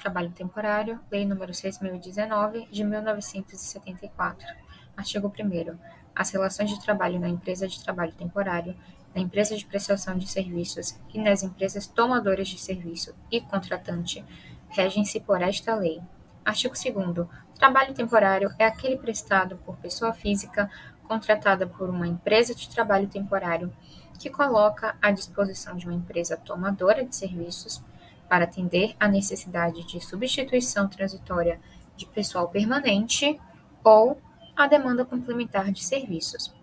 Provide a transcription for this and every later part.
Trabalho Temporário, Lei nº 6.019, de 1974. Artigo 1º. As relações de trabalho na empresa de trabalho temporário, na empresa de prestação de serviços e nas empresas tomadoras de serviço e contratante regem-se por esta lei. Artigo 2º. Trabalho temporário é aquele prestado por pessoa física contratada por uma empresa de trabalho temporário que coloca à disposição de uma empresa tomadora de serviços para atender à necessidade de substituição transitória de pessoal permanente ou à demanda complementar de serviços.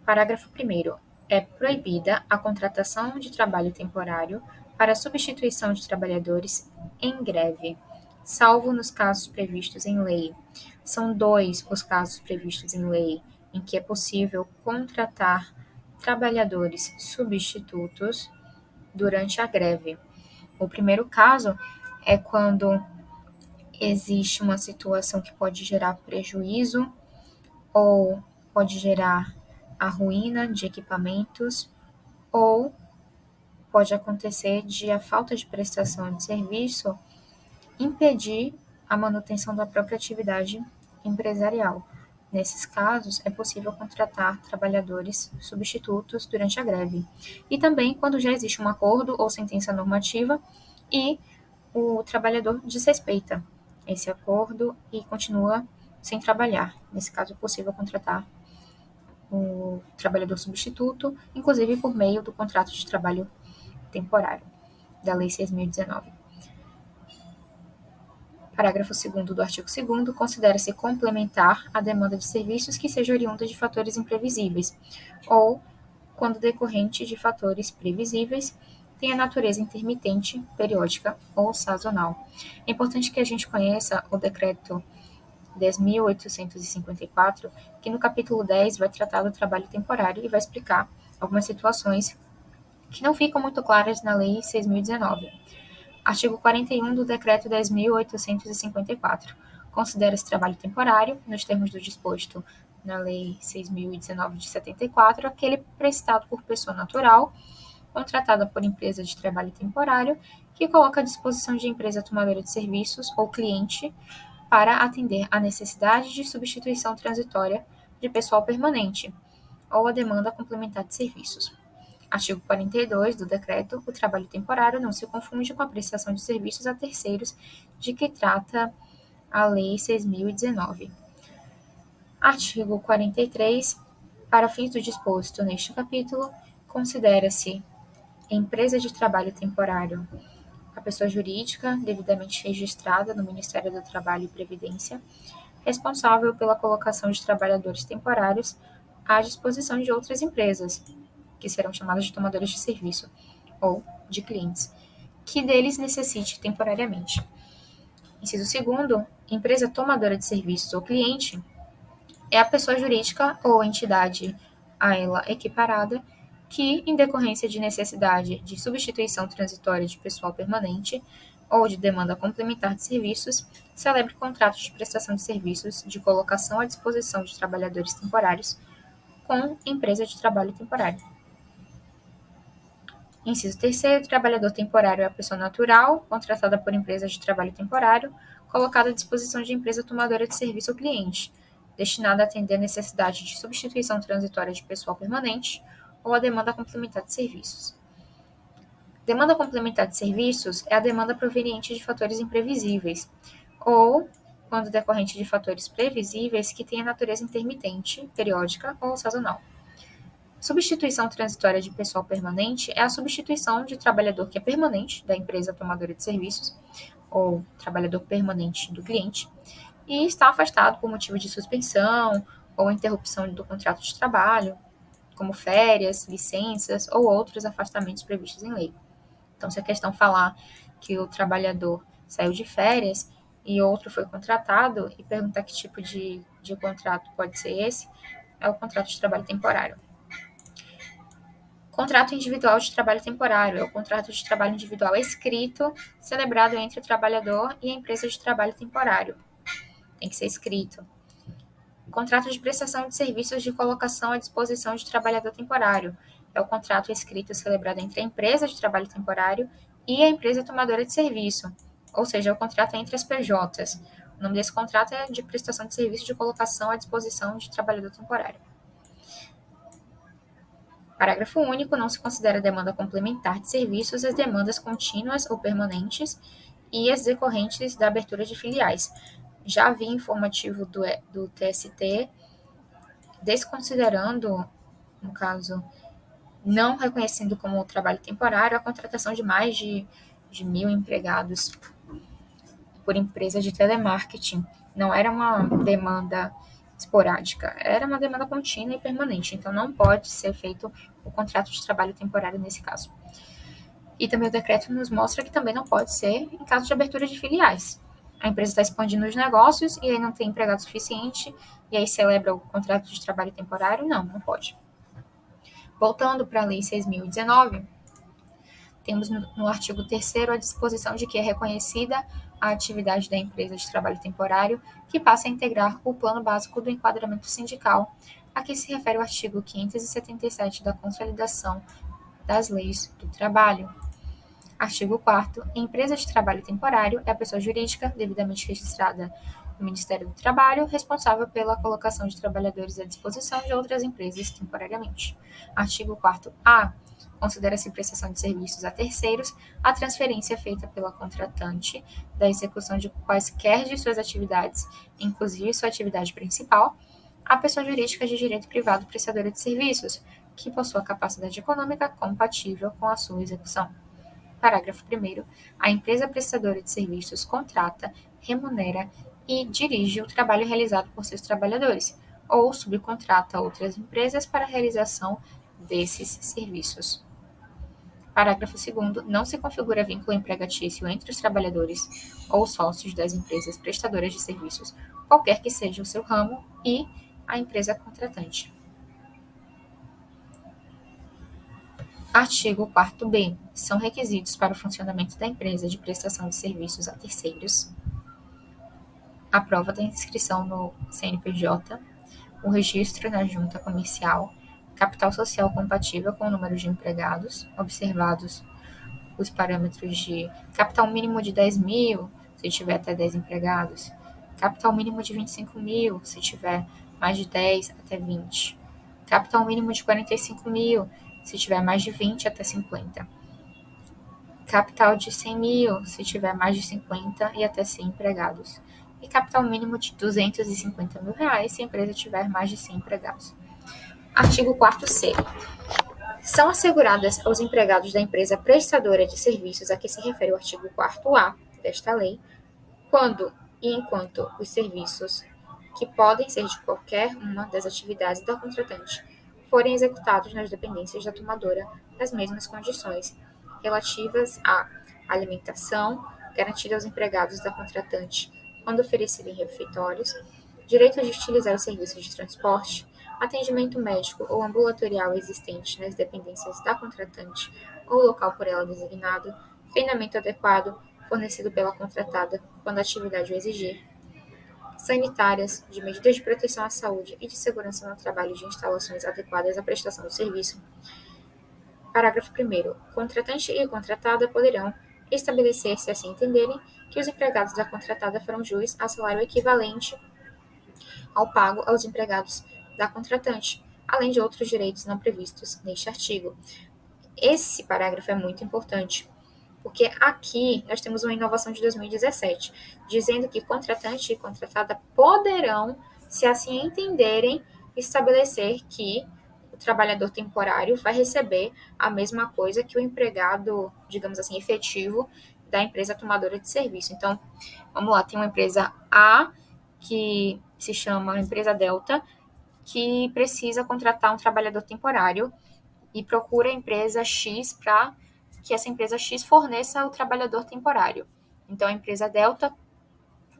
Parágrafo 1º. É proibida a contratação de trabalho temporário para substituição de trabalhadores em greve, salvo nos casos previstos em lei. São 2 os casos previstos em lei em que é possível contratar trabalhadores substitutos durante a greve. O primeiro caso é quando existe uma situação que pode gerar prejuízo ou pode gerar a ruína de equipamentos ou pode acontecer de a falta de prestação de serviço impedir a manutenção da própria atividade empresarial. Nesses casos, é possível contratar trabalhadores substitutos durante a greve. E também quando já existe um acordo ou sentença normativa e o trabalhador desrespeita esse acordo e continua sem trabalhar. Nesse caso, é possível contratar o trabalhador substituto, inclusive por meio do contrato de trabalho temporário, da Lei 6.019. Parágrafo 2º do artigo 2º, considera-se complementar a demanda de serviços que seja oriunda de fatores imprevisíveis, ou, quando decorrente de fatores previsíveis, tem a natureza intermitente, periódica ou sazonal. É importante que a gente conheça o decreto 10.854, que no capítulo 10 vai tratar do trabalho temporário e vai explicar algumas situações que não ficam muito claras na Lei 6.019. Artigo 41 do Decreto 10.854. Considera-se trabalho temporário, nos termos do disposto na Lei 6.019 de 74, aquele prestado por pessoa natural, contratada por empresa de trabalho temporário, que coloca à disposição de empresa tomadora de serviços ou cliente para atender à necessidade de substituição transitória de pessoal permanente ou a demanda complementar de serviços. Artigo 42 do decreto, o trabalho temporário não se confunde com a prestação de serviços a terceiros de que trata a Lei 6.019. Artigo 43. Para fins do disposto neste capítulo, considera-se empresa de trabalho temporário a pessoa jurídica devidamente registrada no Ministério do Trabalho e Previdência, responsável pela colocação de trabalhadores temporários à disposição de outras empresas, que serão chamadas de tomadores de serviço, ou de clientes, que deles necessite temporariamente. Inciso 2º, empresa tomadora de serviços ou cliente é a pessoa jurídica ou entidade a ela equiparada que, em decorrência de necessidade de substituição transitória de pessoal permanente ou de demanda complementar de serviços, celebre contratos de prestação de serviços de colocação à disposição de trabalhadores temporários com empresa de trabalho temporário. Inciso 3º, trabalhador temporário é a pessoa natural, contratada por empresa de trabalho temporário, colocada à disposição de empresa tomadora de serviço ou cliente, destinada a atender a necessidade de substituição transitória de pessoal permanente ou a demanda complementar de serviços. Demanda complementar de serviços é a demanda proveniente de fatores imprevisíveis, ou, quando decorrente de fatores previsíveis que têm a natureza intermitente, periódica ou sazonal. Substituição transitória de pessoal permanente é a substituição de trabalhador que é permanente da empresa tomadora de serviços, ou trabalhador permanente do cliente, e está afastado por motivo de suspensão ou interrupção do contrato de trabalho, como férias, licenças ou outros afastamentos previstos em lei. Então, se a questão falar que o trabalhador saiu de férias e outro foi contratado e perguntar que tipo de contrato pode ser esse, é o contrato de trabalho temporário. Contrato individual de trabalho temporário é o contrato de trabalho individual escrito, celebrado entre o trabalhador e a empresa de trabalho temporário. Tem que ser escrito. Contrato de prestação de serviços de colocação à disposição de trabalhador temporário é o contrato escrito celebrado entre a empresa de trabalho temporário e a empresa tomadora de serviço, ou seja, o contrato é entre as PJs. O nome desse contrato é de prestação de serviço de colocação à disposição de trabalhador temporário. Parágrafo único. Não se considera demanda complementar de serviços as demandas contínuas ou permanentes e as decorrentes da abertura de filiais. Já havia informativo do TST desconsiderando, no caso, não reconhecendo como trabalho temporário a contratação de mais de 1.000 empregados por empresas de telemarketing. Não era uma demanda esporádica, era uma demanda contínua e permanente. Então, não pode ser feito o contrato de trabalho temporário nesse caso. E também o decreto nos mostra que também não pode ser em caso de abertura de filiais. A empresa está expandindo os negócios e aí não tem empregado suficiente, e aí celebra o contrato de trabalho temporário? Não pode. Voltando para a Lei 6.019, temos no artigo 3º a disposição de que é reconhecida a atividade da empresa de trabalho temporário que passa a integrar o plano básico do enquadramento sindical, a que se refere o artigo 577 da Consolidação das Leis do Trabalho. Artigo 4º. Empresa de trabalho temporário é a pessoa jurídica devidamente registrada no Ministério do Trabalho, responsável pela colocação de trabalhadores à disposição de outras empresas temporariamente. Artigo 4º-A. Considera-se prestação de serviços a terceiros a transferência feita pela contratante da execução de quaisquer de suas atividades, inclusive sua atividade principal, à pessoa jurídica de direito privado prestadora de serviços, que possua capacidade econômica compatível com a sua execução. Parágrafo 1º. A empresa prestadora de serviços contrata, remunera e dirige o trabalho realizado por seus trabalhadores, ou subcontrata outras empresas para a realização desses serviços. Parágrafo 2º. Não se configura vínculo empregatício entre os trabalhadores ou sócios das empresas prestadoras de serviços, qualquer que seja o seu ramo, e a empresa contratante. Artigo 4º-B. São requisitos para o funcionamento da empresa de prestação de serviços a terceiros: a prova da inscrição no CNPJ, o registro na junta comercial, capital social compatível com o número de empregados, observados os parâmetros de capital mínimo de 10.000, se tiver até 10 empregados, capital mínimo de 25.000, se tiver mais de 10 até 20, capital mínimo de 45.000, se tiver mais de 20 até 50. Capital de 100.000, se tiver mais de 50 e até 100 empregados. E capital mínimo de R$ 250.000, se a empresa tiver mais de 100 empregados. Artigo 4º-C. São asseguradas aos empregados da empresa prestadora de serviços a que se refere o artigo 4º-A desta lei, quando e enquanto os serviços, que podem ser de qualquer uma das atividades da contratante, forem executados nas dependências da tomadora nas mesmas condições relativas à alimentação, garantida aos empregados da contratante quando oferecida em refeitórios, direito de utilizar os serviços de transporte, atendimento médico ou ambulatorial existente nas dependências da contratante ou local por ela designado, treinamento adequado fornecido pela contratada quando a atividade o exigir, sanitárias, de medidas de proteção à saúde e de segurança no trabalho de instalações adequadas à prestação do serviço. Parágrafo 1º. Contratante e contratada poderão estabelecer, se assim entenderem, que os empregados da contratada farão jus a salário equivalente ao pago aos empregados da contratante, além de outros direitos não previstos neste artigo. Esse parágrafo é muito importante, porque aqui nós temos uma inovação de 2017, dizendo que contratante e contratada poderão, se assim entenderem, estabelecer que o trabalhador temporário vai receber a mesma coisa que o empregado, digamos assim, efetivo da empresa tomadora de serviço. Então, vamos lá, tem uma empresa A, que se chama empresa Delta, que precisa contratar um trabalhador temporário e procura a empresa X para que essa empresa X forneça o trabalhador temporário. Então, a empresa Delta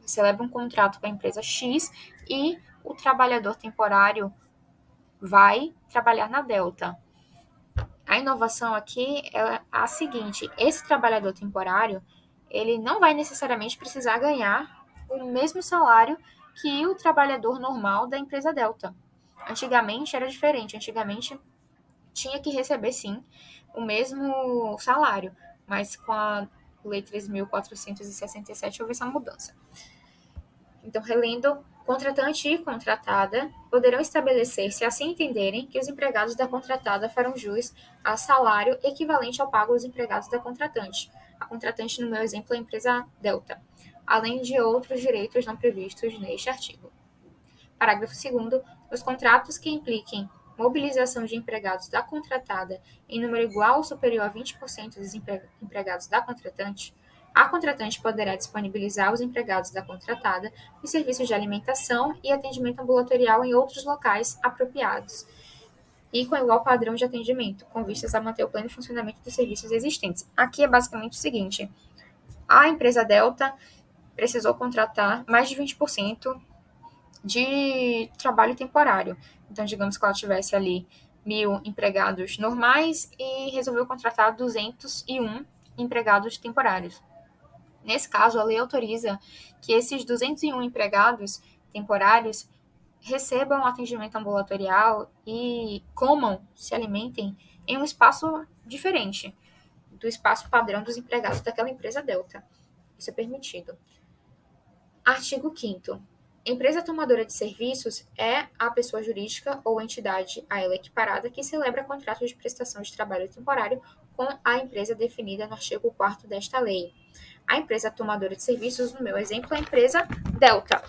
celebra um contrato com a empresa X e o trabalhador temporário vai trabalhar na Delta. A inovação aqui é a seguinte: esse trabalhador temporário, ele não vai necessariamente precisar ganhar o mesmo salário que o trabalhador normal da empresa Delta. Antigamente era diferente, antigamente tinha que receber sim o mesmo salário, mas com a Lei 3.467 houve essa mudança. Então, relendo, contratante e contratada poderão estabelecer, se assim entenderem, que os empregados da contratada farão jus a salário equivalente ao pago aos empregados da contratante. A contratante, no meu exemplo, é a empresa Delta, além de outros direitos não previstos neste artigo. Parágrafo 2º. Os contratos que impliquem mobilização de empregados da contratada em número igual ou superior a 20% dos empregados da contratante, a contratante poderá disponibilizar os empregados da contratada os serviços de alimentação e atendimento ambulatorial em outros locais apropriados e com igual padrão de atendimento, com vistas a manter o pleno funcionamento dos serviços existentes. Aqui é basicamente o seguinte: a empresa Delta precisou contratar mais de 20% de trabalho temporário. Então, digamos que ela tivesse ali 1.000 empregados normais e resolveu contratar 201 empregados temporários. Nesse caso, a lei autoriza que esses 201 empregados temporários recebam atendimento ambulatorial e comam, se alimentem em um espaço diferente do espaço padrão dos empregados daquela empresa Delta. Isso é permitido. Artigo 5º. Empresa tomadora de serviços é a pessoa jurídica ou entidade a ela equiparada que celebra contrato de prestação de trabalho temporário com a empresa definida no artigo 4º desta lei. A empresa tomadora de serviços, no meu exemplo, é a empresa Delta,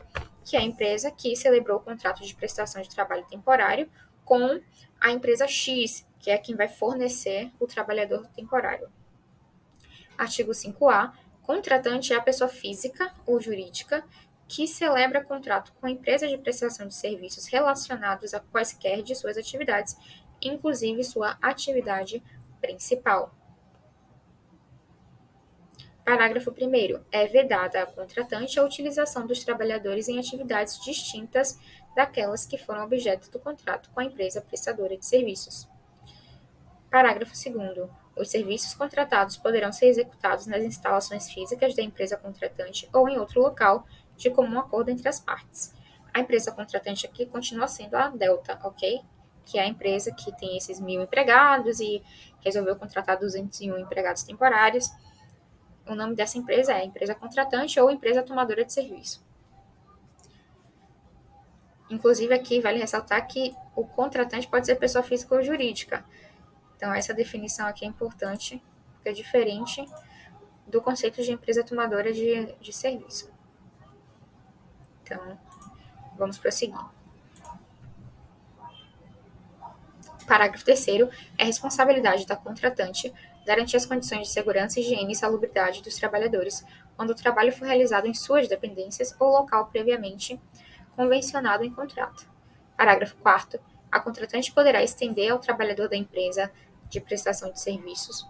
que é a empresa que celebrou o contrato de prestação de trabalho temporário com a empresa X, que é quem vai fornecer o trabalhador temporário. Artigo 5A. Contratante é a pessoa física ou jurídica que celebra contrato com a empresa de prestação de serviços relacionados a quaisquer de suas atividades, inclusive sua atividade principal. Parágrafo 1º. É vedada à contratante a utilização dos trabalhadores em atividades distintas daquelas que foram objeto do contrato com a empresa prestadora de serviços. Parágrafo 2º. Os serviços contratados poderão ser executados nas instalações físicas da empresa contratante ou em outro local de comum acordo entre as partes. A empresa contratante aqui continua sendo a Delta, ok? Que é a empresa que tem esses 1.000 empregados e resolveu contratar 201 empregados temporários. O nome dessa empresa é empresa contratante ou empresa tomadora de serviço. Inclusive, aqui vale ressaltar que o contratante pode ser pessoa física ou jurídica. Então, essa definição aqui é importante, porque é diferente do conceito de empresa tomadora de serviço. Então, vamos prosseguir. Parágrafo 3º. É responsabilidade da contratante garantir as condições de segurança, higiene e salubridade dos trabalhadores quando o trabalho for realizado em suas dependências ou local previamente convencionado em contrato. Parágrafo 4º. A contratante poderá estender ao trabalhador da empresa de prestação de serviços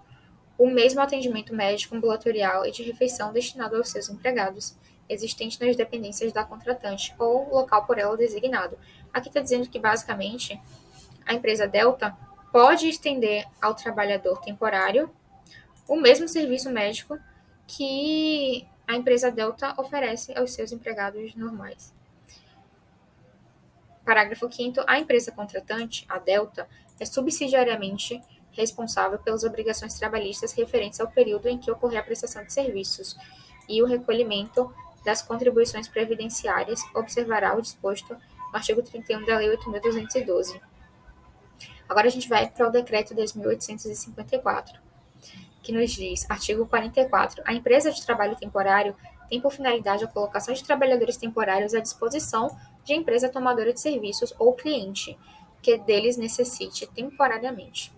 o mesmo atendimento médico, ambulatorial e de refeição destinado aos seus empregados, existente nas dependências da contratante ou local por ela designado. Aqui está dizendo que, basicamente, a empresa Delta pode estender ao trabalhador temporário o mesmo serviço médico que a empresa Delta oferece aos seus empregados normais. Parágrafo 5º. A empresa contratante, a Delta, é subsidiariamente responsável pelas obrigações trabalhistas referentes ao período em que ocorrer a prestação de serviços e o recolhimento das contribuições previdenciárias observará o disposto no artigo 31 da Lei 8.212. Agora a gente vai para o Decreto 10.854, que nos diz, artigo 44, a empresa de trabalho temporário tem por finalidade a colocação de trabalhadores temporários à disposição de empresa tomadora de serviços ou cliente, que deles necessite temporariamente.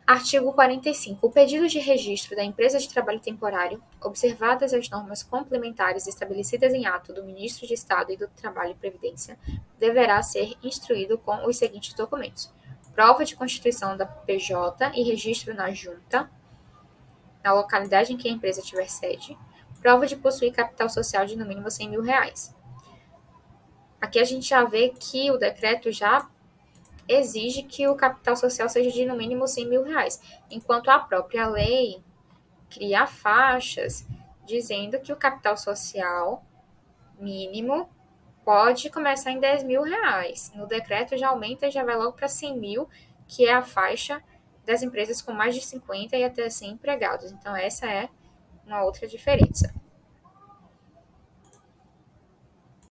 Artigo 45. O pedido de registro da empresa de trabalho temporário, observadas as normas complementares estabelecidas em ato do Ministro de Estado e do Trabalho e Previdência, deverá ser instruído com os seguintes documentos: prova de constituição da PJ e registro na junta, na localidade em que a empresa tiver sede, prova de possuir capital social de no mínimo R$100.000. Aqui a gente já vê que o decreto já exige que o capital social seja de no mínimo R$100.000, enquanto a própria lei cria faixas dizendo que o capital social mínimo pode começar em R$10.000. No decreto já aumenta e já vai logo para 100.000, que é a faixa das empresas com mais de 50 e até 100 empregados. Então, essa é uma outra diferença.